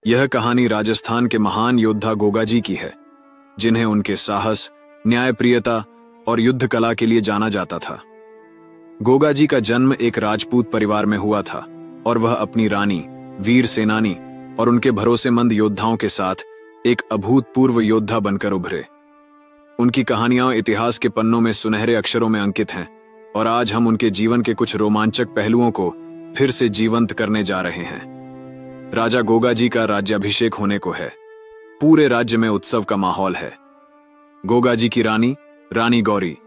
यह कहानी राजस्थान के महान योद्धा गोगाजी की है, जिन्हें उनके साहस, न्यायप्रियता और युद्ध कला के लिए जाना जाता था। गोगाजी का जन्म एक राजपूत परिवार में हुआ था और वह अपनी रानी, वीर सेनानी और उनके भरोसेमंद योद्धाओं के साथ एक अभूतपूर्व योद्धा बनकर उभरे। उनकी कहानियां इतिहास के पन्नों में सुनहरे अक्षरों में अंकित हैं और आज हम उनके जीवन के कुछ रोमांचक पहलुओं को फिर से जीवंत करने जा रहे हैं। राजा गोगाजी का राज्याभिषेक होने को है। पूरे राज्य में उत्सव का माहौल है। गोगाजी की रानी, रानी गौरी,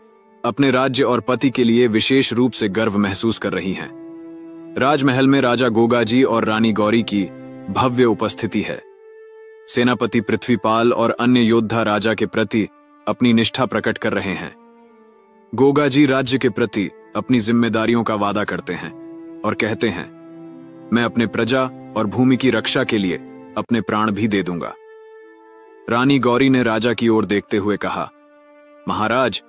अपने राज्य और पति के लिए विशेष रूप से गर्व महसूस कर रही हैं। राजमहल में राजा गोगाजी और रानी गौरी की भव्य उपस्थिति है। सेनापति पृथ्वीपाल और अन्य योद्धा राजा के प्रति अपनी निष्ठा प्रकट कर रहे हैं। गोगाजी राज्य के प्रति अपनी जिम्मेदारियों का वादा करते हैं और कहते हैं, मैं अपने प्रजा और भूमि की रक्षा के लिए अपने प्राण भी दे दूंगा। रानी गौरी ने राजा की ओर देखते हुए कहा, महाराज,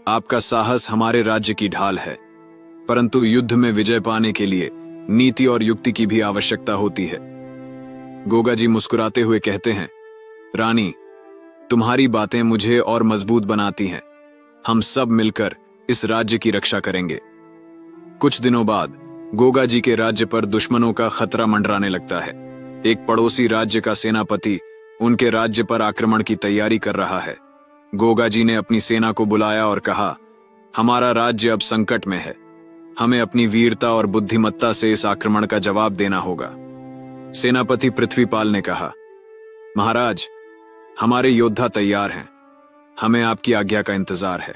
आपका साहस हमारे राज्य की ढाल है, परंतु युद्ध में विजय पाने के लिए नीति और युक्ति की भी आवश्यकता होती है। गोगाजी मुस्कुराते हुए कहते हैं, रानी, तुम्हारी बातें मुझे और मजबूत बनाती हैं। हम सब मिलकर इस राज्य की रक्षा करेंगे। कुछ दिनों बाद गोगाजी के राज्य पर दुश्मनों का खतरा मंडराने लगता है। एक पड़ोसी राज्य का सेनापति उनके राज्य पर आक्रमण की तैयारी कर रहा है। गोगाजी ने अपनी सेना को बुलाया और कहा, हमारा राज्य अब संकट में है। हमें अपनी वीरता और बुद्धिमत्ता से इस आक्रमण का जवाब देना होगा। सेनापति पृथ्वीपाल ने कहा, महाराज, हमारे योद्धा तैयार हैं। हमें आपकी आज्ञा का इंतजार है।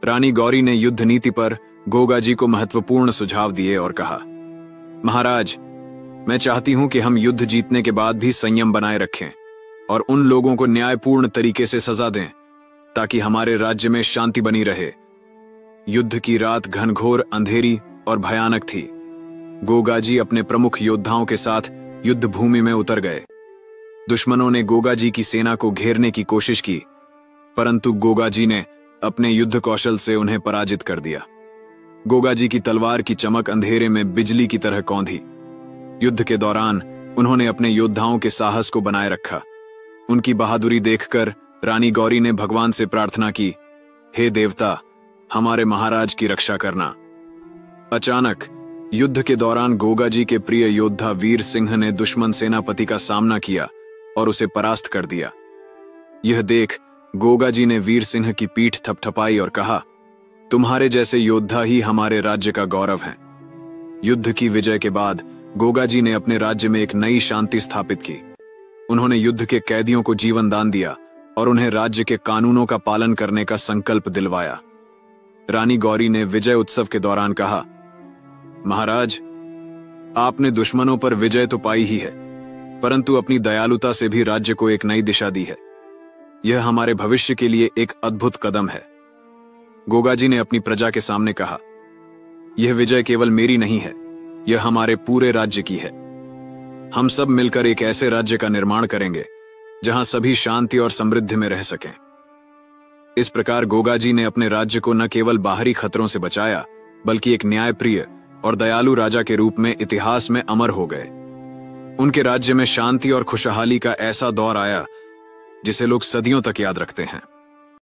रानी गौरी ने युद्ध नीति पर गोगाजी को महत्वपूर्ण सुझाव दिए और कहा, महाराज, मैं चाहती हूं कि हम युद्ध जीतने के बाद भी संयम बनाए रखें और उन लोगों को न्यायपूर्ण तरीके से सजा दें ताकि हमारे राज्य में शांति बनी रहे। युद्ध की रात घनघोर, अंधेरी और भयानक थी। गोगाजी अपने प्रमुख योद्धाओं के साथ युद्ध भूमि में उतर गए। दुश्मनों ने गोगाजी की सेना को घेरने की कोशिश की, परंतु गोगाजी ने अपने युद्ध कौशल से उन्हें पराजित कर दिया। गोगाजी की तलवार की चमक अंधेरे में बिजली की तरह कौंधी। युद्ध के दौरान उन्होंने अपने योद्धाओं के साहस को बनाए रखा। उनकी बहादुरी देखकर रानी गौरी ने भगवान से प्रार्थना की, हे देवता, हमारे महाराज की रक्षा करना। अचानक युद्ध के दौरान गोगाजी के प्रिय योद्धा वीर सिंह ने दुश्मन सेनापति का सामना किया और उसे परास्त कर दिया। यह देख गोगाजी ने वीर सिंह की पीठ थपथपाई और कहा, तुम्हारे जैसे योद्धा ही हमारे राज्य का गौरव हैं। युद्ध की विजय के बाद गोगाजी ने अपने राज्य में एक नई शांति स्थापित की। उन्होंने युद्ध के कैदियों को जीवन दान दिया और उन्हें राज्य के कानूनों का पालन करने का संकल्प दिलवाया। रानी गौरी ने विजय उत्सव के दौरान कहा, महाराज, आपने दुश्मनों पर विजय तो पाई ही है, परंतु अपनी दयालुता से भी राज्य को एक नई दिशा दी है। यह हमारे भविष्य के लिए एक अद्भुत कदम है। गोगाजी ने अपनी प्रजा के सामने कहा, यह विजय केवल मेरी नहीं है, यह हमारे पूरे राज्य की है। हम सब मिलकर एक ऐसे राज्य का निर्माण करेंगे जहां सभी शांति और समृद्धि में रह सकें। इस प्रकार गोगाजी ने अपने राज्य को न केवल बाहरी खतरों से बचाया, बल्कि एक न्यायप्रिय और दयालु राजा के रूप में इतिहास में अमर हो गए। उनके राज्य में शांति और खुशहाली का ऐसा दौर आया जिसे लोग सदियों तक याद रखते हैं।